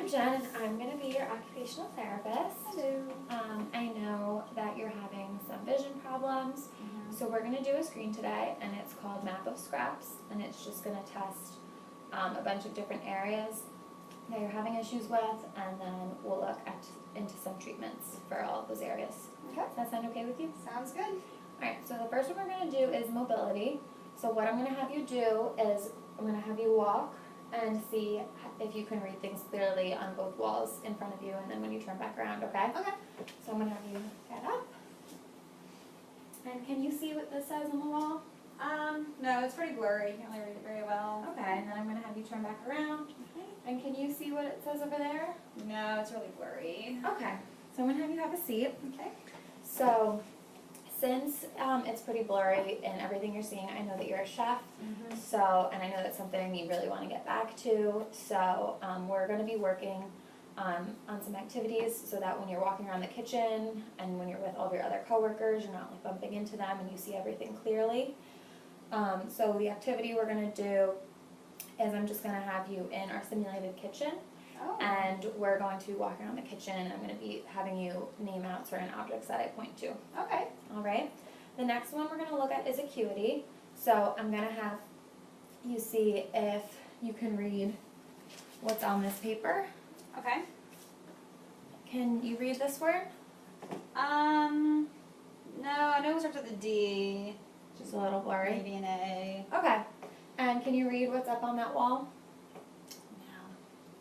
Jen, and I'm going to be your occupational therapist. Hello. I know that you're having some vision problems, so we're going to do a screen today, and it's called Map of Scraps, and it's just going to test a bunch of different areas that you're having issues with, and then we'll look into some treatments for all of those areas. Okay. Does that sound okay with you? Sounds good. Alright, so the first one we're going to do is mobility. So what I'm going to have you do is I'm going to have you walk and see if you can read things clearly on both walls in front of you, and then when you turn back around, okay? Okay. So I'm going to have you get up. And can you see what this says on the wall? No, it's pretty blurry. You can't really read it very well. Okay, and then I'm going to have you turn back around. Okay. And can you see what it says over there? No, it's really blurry. Okay, so I'm going to have you have a seat. Okay. So, since it's pretty blurry and everything you're seeing, I know that you're a chef, so, and I know that's something you really want to get back to, so we're going to be working on some activities so that when you're walking around the kitchen and when you're with all of your other coworkers, you're not like bumping into them and you see everything clearly. So the activity we're going to do is I'm just going to have you in our simulated kitchen. Oh. And we're going to be walking around the kitchen, and I'm going to be having you name out certain objects that I point to. Okay. All right. The next one we're going to look at is acuity. So I'm going to have you see if you can read what's on this paper. Okay. Can you read this word? No, I know it starts with a D. Just a little blurry. Maybe an A. Okay. And can you read what's up on that wall?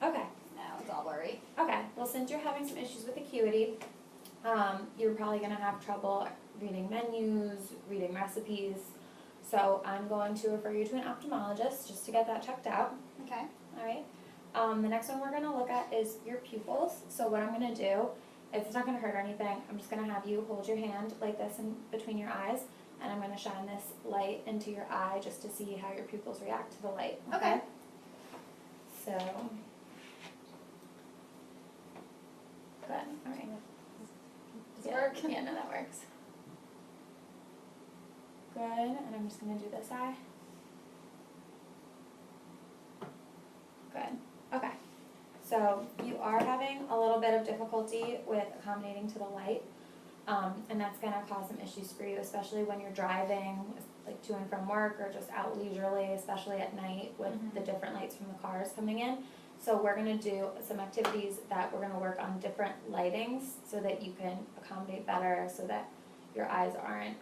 No. Okay. No, it's all blurry. Okay. Well, since you're having some issues with acuity, you're probably going to have trouble reading menus, reading recipes. So I'm going to refer you to an ophthalmologist just to get that checked out. Okay. All right. The next one we're going to look at is your pupils. So what I'm going to do, it's not going to hurt or anything. I'm just going to have you hold your hand like this in between your eyes, and I'm going to shine this light into your eye just to see how your pupils react to the light. Okay. So, good. All right. Does it work? Yeah, no, that works. Good. And I'm just going to do this eye. Good. Okay. So you are having a little bit of difficulty with accommodating to the light, and that's going to cause some issues for you, especially when you're driving, like to and from work, or just out leisurely, especially at night with the different lights from the cars coming in. So we're going to do some activities that we're going to work on different lightings so that you can accommodate better, so that your eyes aren't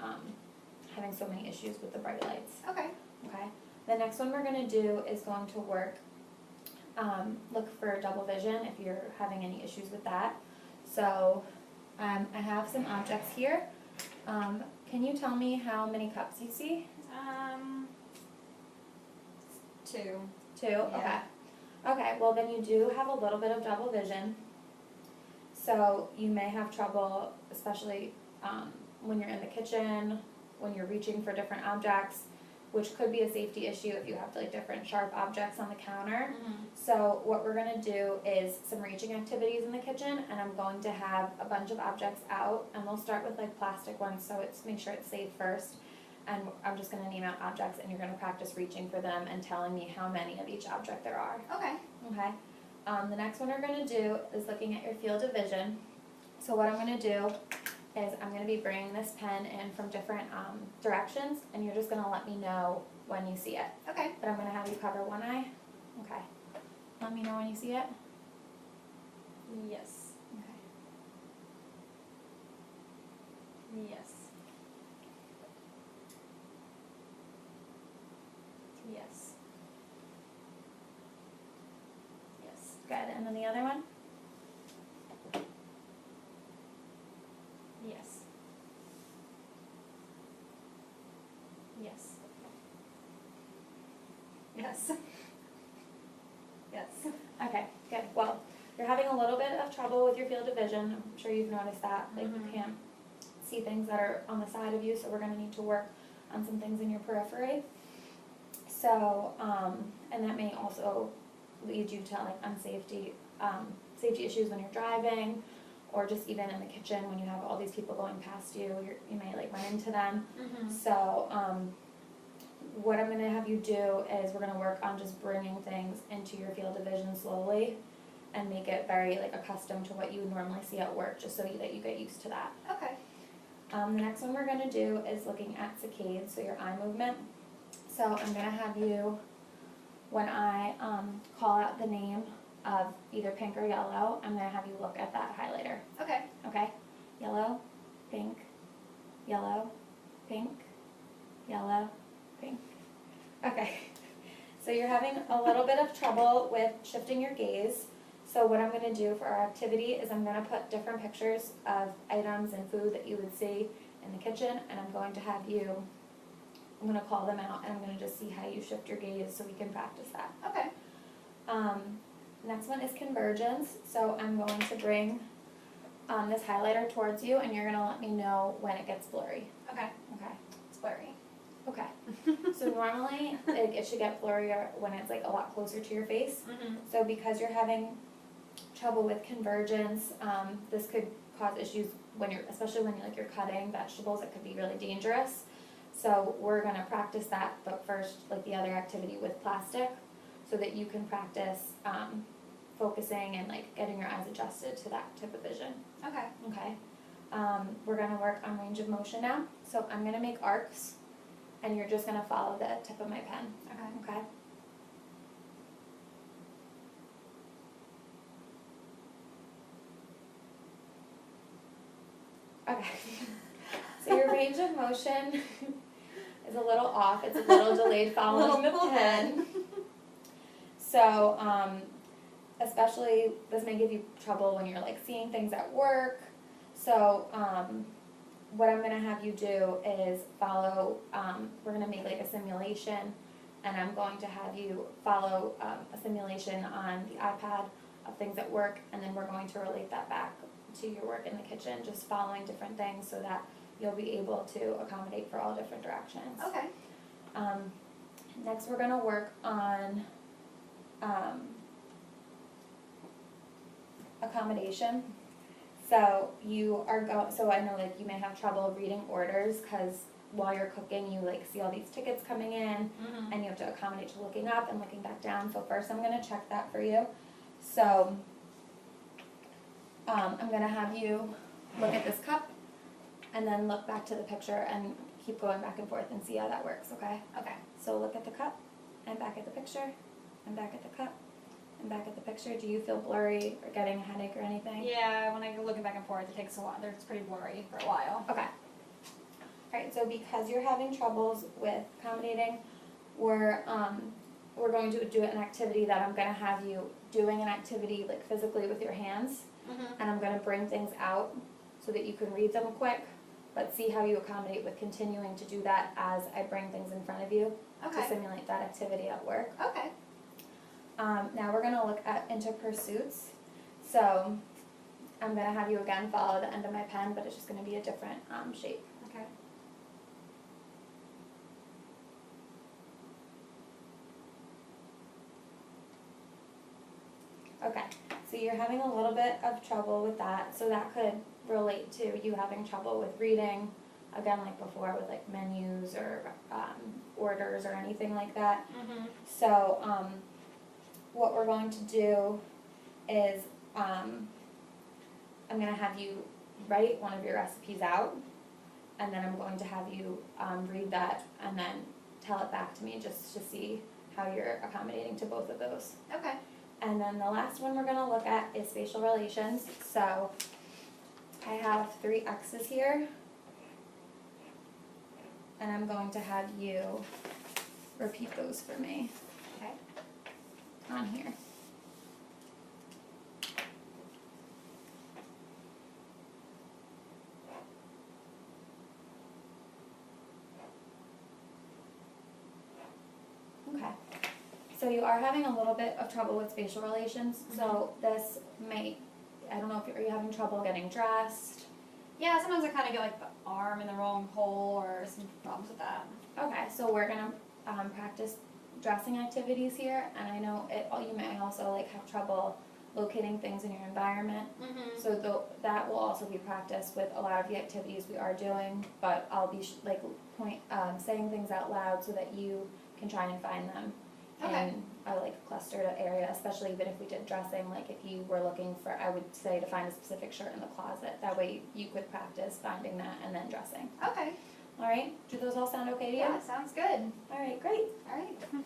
having so many issues with the bright lights. Okay. Okay. The next one we're going to do is going to work, look for double vision if you're having any issues with that. So I have some objects here. Can you tell me how many cups you see? 2. 2? Yeah. Okay. Okay, well then you do have a little bit of double vision. So you may have trouble, especially when you're in the kitchen, when you're reaching for different objects, which could be a safety issue if you have like different sharp objects on the counter. So what we're going to do is some reaching activities in the kitchen, and I'm going to have a bunch of objects out, and we'll start with like plastic ones, so make sure it's safe first. And I'm just going to name out objects, and you're going to practice reaching for them and telling me how many of each object there are. Okay. Okay. The next one we're going to do is looking at your field of vision. So what I'm going to do is I'm going to be bringing this pen in from different directions, and you're just going to let me know when you see it. Okay. But I'm going to have you cover one eye. Okay. Let me know when you see it. Yes. Okay. Yes. Yes. Yes. Good. And then the other one? Yes. Yes. Yes. Yes. Okay, good. Well, you're having a little bit of trouble with your field of vision. I'm sure you've noticed that. Like you can't see things that are on the side of you, so we're going to need to work on some things in your periphery. So, and that may also lead you to like safety issues when you're driving, or just even in the kitchen when you have all these people going past you, you may like run into them. So what I'm going to have you do is we're going to work on just bringing things into your field of vision slowly, and make it very like accustomed to what you would normally see at work, just so that you get used to that. Okay. The next one we're going to do is looking at saccades, so your eye movement. So I'm going to have you, when I call out the name of either pink or yellow, I'm going to have you look at that highlighter. Okay. Okay? Yellow, pink, yellow, pink, yellow, pink. Okay. So you're having a little bit of trouble with shifting your gaze. So what I'm going to do for our activity is I'm going to put different pictures of items and food that you would see in the kitchen, and I'm going to have you, I'm going to call them out, and I'm going to just see how you shift your gaze so we can practice that. Okay. Next one is convergence. So I'm going to bring this highlighter towards you, and you're going to let me know when it gets blurry. Okay. Okay? It's blurry. Okay. So normally it should get blurrier when it's like a lot closer to your face. Mhm. So because you're having trouble with convergence, this could cause issues when especially when you're cutting vegetables. It could be really dangerous. So we're gonna practice that, but first, like the other activity with plastic, so that you can practice focusing and like getting your eyes adjusted to that type of vision. Okay. Okay. We're gonna work on range of motion now. So I'm gonna make arcs, and you're just gonna follow the tip of my pen. Okay. Okay. Okay. So your range of motion is a little off. It's a little delayed following the pen. So, especially this may give you trouble when you're like seeing things at work. So, what I'm gonna have you do is follow. We're gonna make like a simulation, and I'm going to have you follow a simulation on the iPad of things at work, and then we're going to relate that back to your work in the kitchen, just following different things so that you'll be able to accommodate for all different directions. Okay. Next we're gonna work on accommodation. So so I know like you may have trouble reading orders because while you're cooking you like see all these tickets coming in, Mhm. and you have to accommodate to looking up and looking back down. So first I'm gonna check that for you. So I'm gonna have you look at this cup and then look back to the picture and keep going back and forth and see how that works, okay? Okay. So look at the cup and back at the picture and back at the cup and back at the picture. Do you feel blurry or getting a headache or anything? Yeah, when I go looking back and forth, it takes a while. It's pretty blurry for a while. Okay. Alright, so because you're having troubles with accommodating, we're going to do an activity that I'm gonna have you doing an activity like physically with your hands, Mhm. and I'm gonna bring things out so that you can read them quick, but see how you accommodate with continuing to do that as I bring things in front of you to Okay. simulate that activity at work. Okay. Now we're gonna look at into pursuits. So I'm gonna have you again follow the end of my pen, but it's just gonna be a different shape. Okay. Okay, so you're having a little bit of trouble with that, so that could relate to you having trouble with reading, again like before with like menus or orders or anything like that. Mhm. So what we're going to do is I'm going to have you write one of your recipes out, and then I'm going to have you read that and then tell it back to me just to see how you're accommodating to both of those. Okay. And then the last one we're going to look at is spatial relations. So I have 3 X's here, and I'm going to have you repeat those for me Okay. on here. Okay. So you are having a little bit of trouble with spatial relations. So this may, I don't know if are you having trouble getting dressed? Yeah, sometimes I kind of get like the arm in the wrong hole or some problems with that. Okay, so we're gonna practice dressing activities here, and I know you may also like have trouble locating things in your environment. Mhm. So that will also be practiced with a lot of the activities we are doing, but I'll be saying things out loud so that you can try and find them Okay. in a like clustered area, especially even if we did dressing, like if you were looking for, I would say to find a specific shirt in the closet. That way you could practice finding that and then dressing. Okay. All right, do those all sound okay to you? Yeah, sounds good. All right, great. All right.